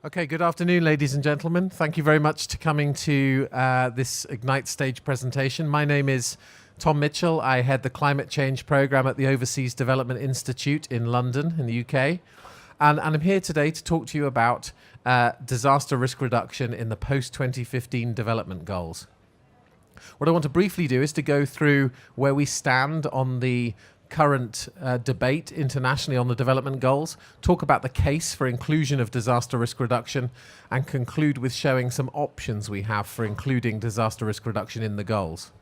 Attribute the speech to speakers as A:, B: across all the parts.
A: Okay, good afternoon, ladies and gentlemen. Thank you very much for coming to this IGNITE Stage presentation. My name is Tom Mitchell. I head the Climate Change Programme at the Overseas Development Institute in London, in the UK. And I'm here today to talk to you about disaster risk reduction in the post-2015 development goals. What I want to briefly do is to go through where we stand on the current debate internationally on the development goals, talk about the case for inclusion of disaster risk reduction, and conclude with showing some options we have for including disaster risk reduction in the goals.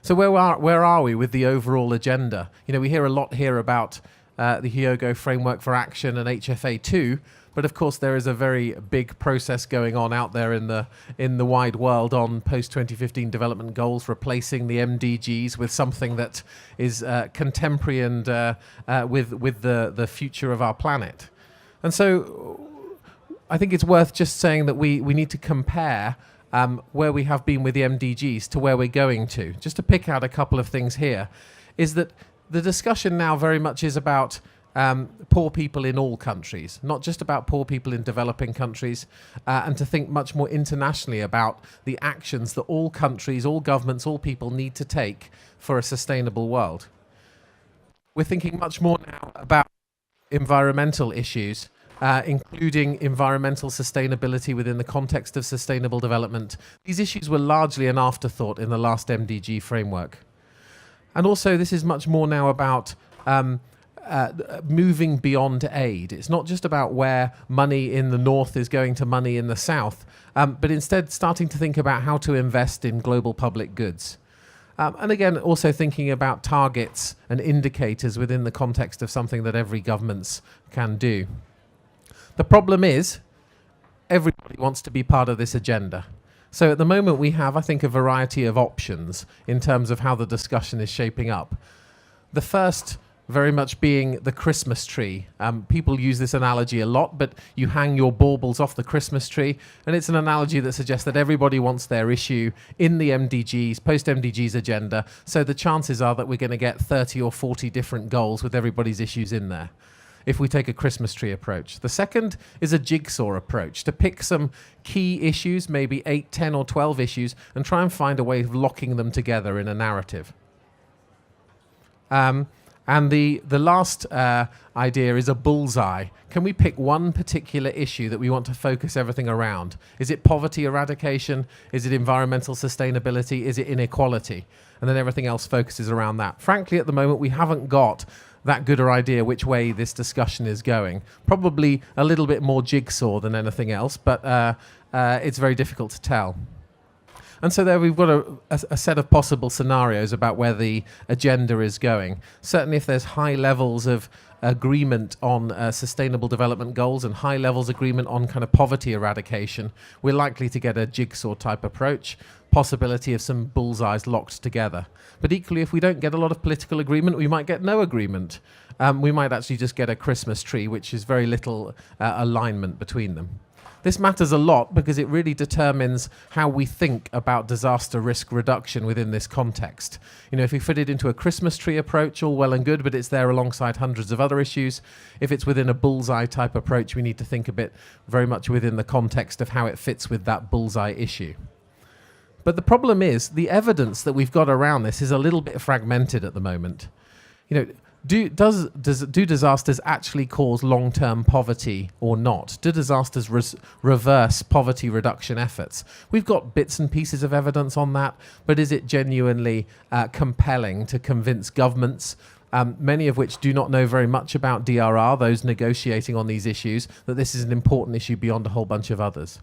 A: So where are we with the overall agenda? You know, we hear a lot here about the Hyogo Framework for Action and HFA2, but of course there is a very big process going on out there in the wide world on post-2015 development goals, replacing the MDGs with something that is contemporary and with the future of our planet. And so I think it's worth just saying that we need to compare where we have been with the MDGs to where we're going to. Just to pick out a couple of things here, is that the discussion now very much is about poor people in all countries, not just about poor people in developing countries, and to think much more internationally about the actions that all countries, all governments, all people need to take for a sustainable world. We're thinking much more now about environmental issues, including environmental sustainability within the context of sustainable development. These issues were largely an afterthought in the last MDG framework. And also this is much more now about moving beyond aid. It's not just about where money in the north is going to money in the south, but instead starting to think about how to invest in global public goods. And again, also thinking about targets and indicators within the context of something that every government can do. The problem is, everybody wants to be part of this agenda. So at the moment we have, I think, a variety of options in terms of how the discussion is shaping up. The first very much being the Christmas tree. People use this analogy a lot, but you hang your baubles off the Christmas tree, and it's an analogy that suggests that everybody wants their issue in the MDGs, post-MDGs agenda, so the chances are that we're going to get 30 or 40 different goals with everybody's issues in there, if we take a Christmas tree approach. The second is a jigsaw approach, to pick some key issues, maybe 8, 10 or 12 issues, and try and find a way of locking them together in a narrative. And the last idea is a bullseye. Can we pick one particular issue that we want to focus everything around? Is it poverty eradication? Is it environmental sustainability? Is it inequality? And then everything else focuses around that. Frankly, at the moment, we haven't got that good an idea which way this discussion is going. Probably a little bit more jigsaw than anything else, but it's very difficult to tell. And so there we've got a set of possible scenarios about where the agenda is going. Certainly if there's high levels of agreement on sustainable development goals and high levels agreement on kind of poverty eradication, we're likely to get a jigsaw type approach, possibility of some bullseyes locked together. But equally, if we don't get a lot of political agreement, we might get no agreement. We might actually just get a Christmas tree, which is very little alignment between them. This matters a lot because it really determines how we think about disaster risk reduction within this context. You know, if we fit it into a Christmas tree approach, all well and good, but it's there alongside hundreds of other issues. If it's within a bullseye type approach, we need to think a bit very much within the context of how it fits with that bullseye issue. But the problem is, the evidence that we've got around this is a little bit fragmented at the moment. You know, do disasters actually cause long-term poverty or not? Do disasters reverse poverty reduction efforts? We've got bits and pieces of evidence on that, but is it genuinely compelling to convince governments, many of which do not know very much about DRR, those negotiating on these issues, that this is an important issue beyond a whole bunch of others?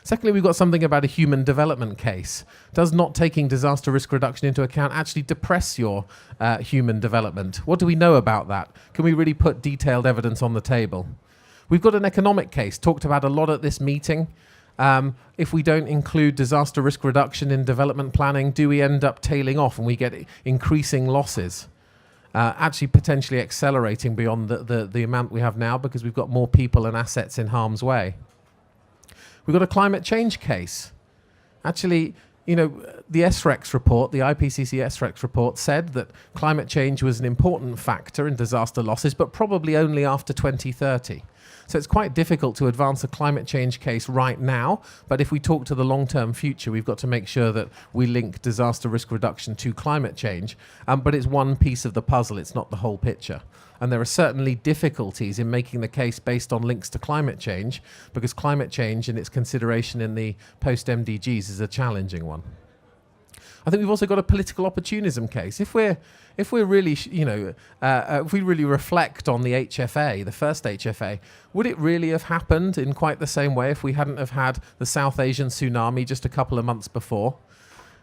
A: Secondly, we've got something about a human development case. Does not taking disaster risk reduction into account actually depress your human development? What do we know about that? Can we really put detailed evidence on the table? We've got an economic case, talked about a lot at this meeting. If we don't include disaster risk reduction in development planning, do we end up tailing off and we get increasing losses? Actually potentially accelerating beyond the amount we have now because we've got more people and assets in harm's way. We've got a climate change case. Actually, you know, the SREX report, the IPCC SREX report said that climate change was an important factor in disaster losses, but probably only after 2030. So it's quite difficult to advance a climate change case right now, but if we talk to the long-term future, we've got to make sure that we link disaster risk reduction to climate change, but it's one piece of the puzzle, it's not the whole picture. And there are certainly difficulties in making the case based on links to climate change, because climate change and its consideration in the post-MDGs is a challenging one. I think we've also got a political opportunism case. If we're really, if we really reflect on the HFA, the first HFA, would it really have happened in quite the same way if we hadn't have had the South Asian tsunami just a couple of months before?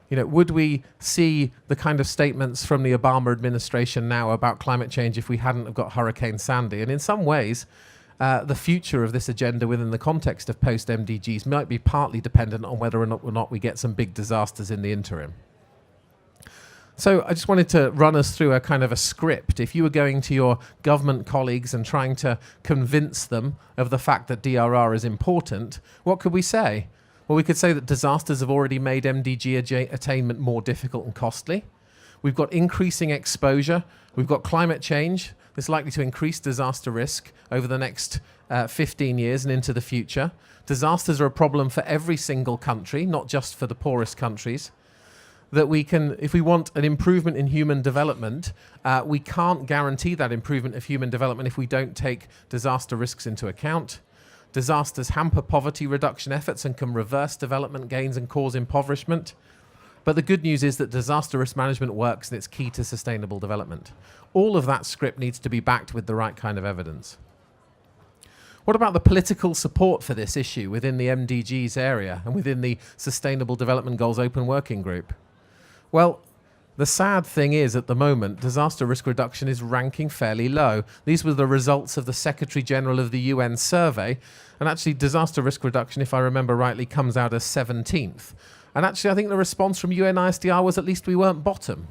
A: Would we see the kind of statements from the Obama administration now about climate change if we hadn't have got Hurricane Sandy? And in some ways, the future of this agenda within the context of post-MDGs might be partly dependent on whether or not we get some big disasters in the interim. So I just wanted to run us through a kind of a script. If you were going to your government colleagues and trying to convince them of the fact that DRR is important, what could we say? Well, we could say that disasters have already made MDG attainment more difficult and costly. We've got increasing exposure. We've got climate change that's likely to increase disaster risk over the next 15 years and into the future. Disasters are a problem for every single country, not just for the poorest countries. That we can, if we want an improvement in human development, we can't guarantee that improvement of human development if we don't take disaster risks into account. Disasters hamper poverty reduction efforts and can reverse development gains and cause impoverishment. But the good news is that disaster risk management works and it's key to sustainable development. All of that script needs to be backed with the right kind of evidence. What about the political support for this issue within the MDGs area and within the Sustainable Development Goals Open Working Group? Well, the sad thing is, at the moment, disaster risk reduction is ranking fairly low. These were the results of the Secretary General of the UN survey. And actually, disaster risk reduction, if I remember rightly, comes out as 17th. And actually, I think the response from UNISDR was at least we weren't bottom.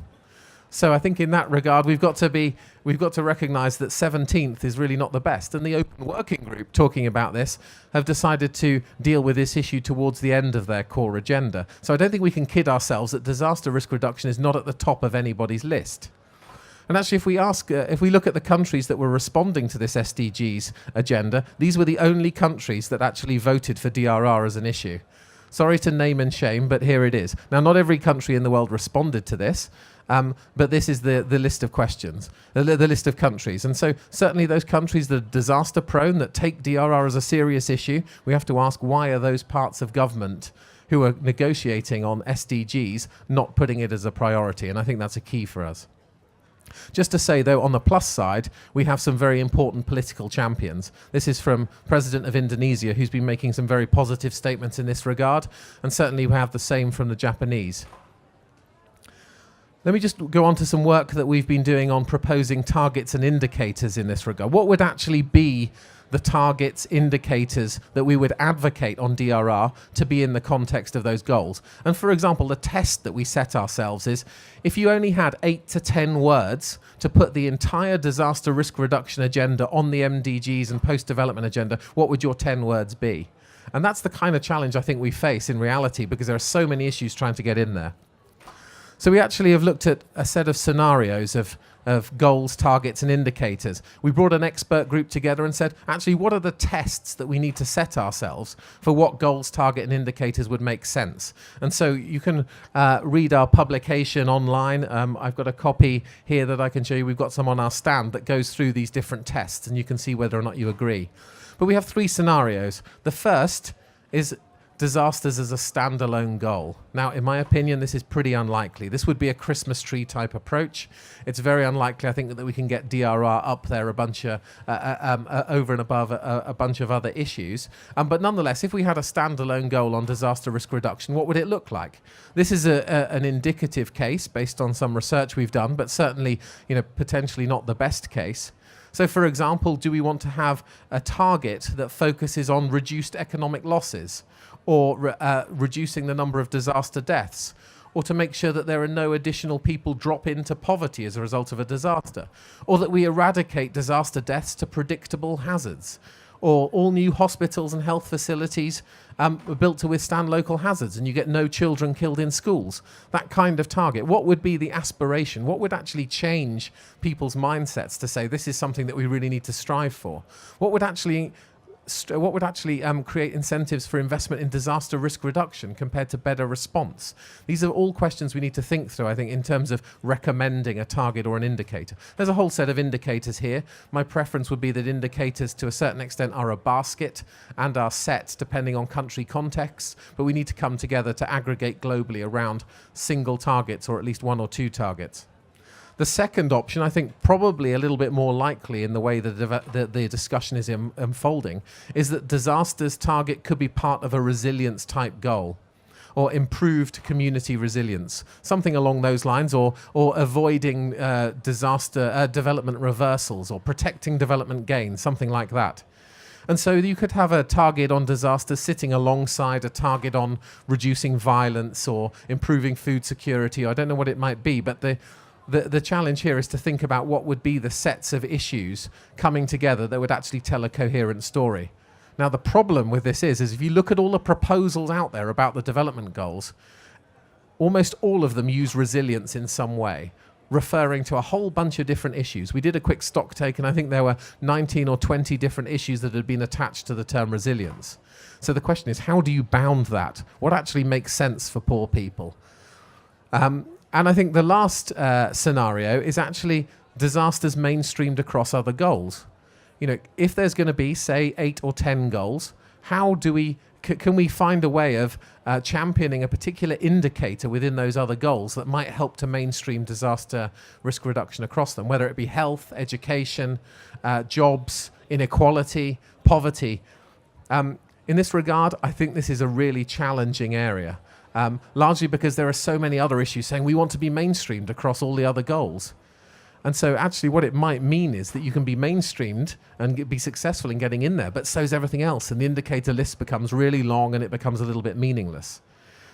A: So I think in that regard, we've got to recognise that 17th is really not the best. And the Open Working Group, talking about this, have decided to deal with this issue towards the end of their core agenda. So I don't think we can kid ourselves that disaster risk reduction is not at the top of anybody's list. And actually, if we look at the countries that were responding to this SDGs agenda, these were the only countries that actually voted for DRR as an issue. Sorry to name and shame, but here it is. Now, not every country in the world responded to this, but this is the list of questions, the list of countries. And so certainly those countries that are disaster prone, that take DRR as a serious issue, we have to ask, why are those parts of government who are negotiating on SDGs not putting it as a priority? And I think that's a key for us. Just to say, though, on the plus side, we have some very important political champions. This is from President of Indonesia, who's been making some very positive statements in this regard, and certainly we have the same from the Japanese. Let me just go on to some work that we've been doing on proposing targets and indicators in this regard. What would actually be the targets, indicators that we would advocate on DRR to be in the context of those goals? And for example, the test that we set ourselves is, if you only had 8 to 10 words to put the entire disaster risk reduction agenda on the MDGs and post-development agenda, what would your 10 words be? And that's the kind of challenge I think we face in reality, because there are so many issues trying to get in there. So we actually have looked at a set of scenarios of goals, targets, and indicators. We brought an expert group together and said, actually, what are the tests that we need to set ourselves for what goals, target, and indicators would make sense? And so you can read our publication online. I've got a copy here that I can show you. We've got some on our stand that goes through these different tests, and you can see whether or not you agree. But we have 3 scenarios. The first is disasters as a standalone goal. Now, in my opinion, this is pretty unlikely. This would be a Christmas tree type approach. It's very unlikely, I think, that we can get DRR up there a bunch of, over and above a bunch of other issues. But nonetheless, if we had a standalone goal on disaster risk reduction, what would it look like? This is an indicative case based on some research we've done, but certainly, potentially not the best case. So, for example, do we want to have a target that focuses on reduced economic losses, or reducing the number of disaster deaths, or to make sure that there are no additional people drop into poverty as a result of a disaster, or that we eradicate disaster deaths to predictable hazards, or all new hospitals and health facilities were built to withstand local hazards and you get no children killed in schools. That kind of target. What would be the aspiration? What would actually change people's mindsets to say this is something that we really need to strive for? What would actually create incentives for investment in disaster risk reduction compared to better response? These are all questions we need to think through, I think, in terms of recommending a target or an indicator. There's a whole set of indicators here. My preference would be that indicators to a certain extent are a basket and are set depending on country context, but we need to come together to aggregate globally around single targets or at least one or two targets. The second option, I think probably a little bit more likely in the way that the discussion is unfolding, is that disasters target could be part of a resilience type goal or improved community resilience, something along those lines, or avoiding disaster development reversals or protecting development gains, something like that. And so you could have a target on disasters sitting alongside a target on reducing violence or improving food security. I don't know what it might be, but the challenge here is to think about what would be the sets of issues coming together that would actually tell a coherent story. Now, the problem with this is if you look at all the proposals out there about the development goals, almost all of them use resilience in some way, referring to a whole bunch of different issues. We did a quick stock take, and I think there were 19 or 20 different issues that had been attached to the term resilience. So the question is, how do you bound that? What actually makes sense for poor people? And I think the last scenario is actually disasters mainstreamed across other goals. You know, if there's going to be, say, 8 or 10 goals, how do can we find a way of championing a particular indicator within those other goals that might help to mainstream disaster risk reduction across them, whether it be health, education, jobs, inequality, poverty. In this regard, I think this is a really challenging area. Largely because there are so many other issues saying we want to be mainstreamed across all the other goals. And so actually what it might mean is that you can be mainstreamed and be successful in getting in there, but so is everything else, and the indicator list becomes really long and it becomes a little bit meaningless.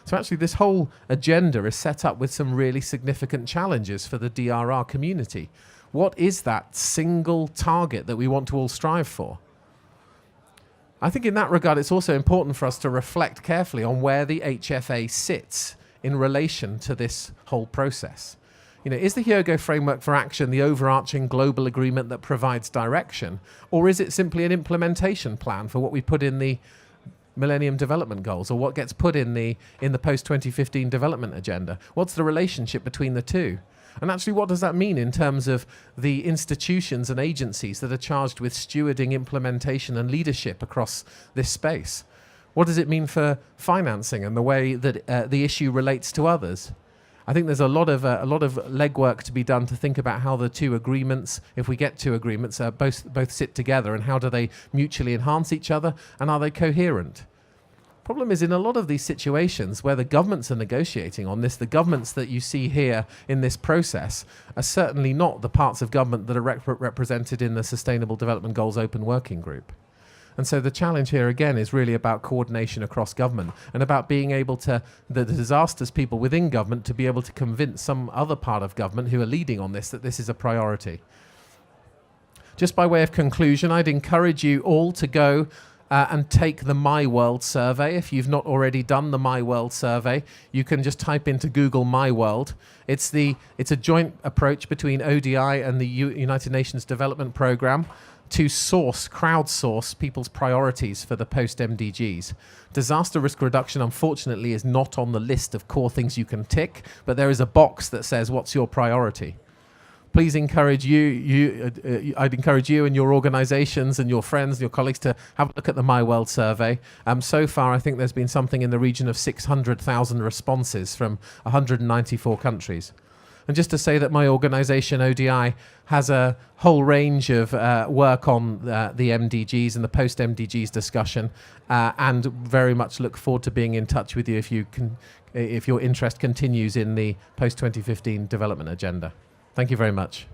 A: So actually this whole agenda is set up with some really significant challenges for the DRR community. What is that single target that we want to all strive for? I think in that regard, it's also important for us to reflect carefully on where the HFA sits in relation to this whole process. You know, is the Hyogo Framework for Action the overarching global agreement that provides direction, or is it simply an implementation plan for what we put in the Millennium Development Goals, or what gets put in the post-2015 development agenda? What's the relationship between the two? And actually, what does that mean in terms of the institutions and agencies that are charged with stewarding implementation and leadership across this space? What does it mean for financing and the way that the issue relates to others? I think there's a lot of legwork to be done to think about how the two agreements, if we get two agreements, both sit together, and how do they mutually enhance each other, and are they coherent? Problem is, in a lot of these situations where the governments are negotiating on this, the governments that you see here in this process are certainly not the parts of government that are represented in the Sustainable Development Goals Open Working Group. And so the challenge here again is really about coordination across government and about being able to, the disasters people within government, to be able to convince some other part of government who are leading on this that this is a priority. Just by way of conclusion, I'd encourage you all to go and take the My World survey. If you've not already done the My World survey, you can just type into Google My World. It's a joint approach between ODI and the United Nations Development Programme to crowdsource people's priorities for the post-MDGs. Disaster risk reduction, unfortunately, is not on the list of core things you can tick, but there is a box that says, what's your priority? Please encourage I'd encourage you and your organizations and your friends and your colleagues to have a look at the My World survey. So far, I think there's been something in the region of 600,000 responses from 194 countries. And just to say that my organization, ODI, has a whole range of work on the MDGs and the post-MDGs discussion, and very much look forward to being in touch with you if your interest continues in the post-2015 development agenda. Thank you very much.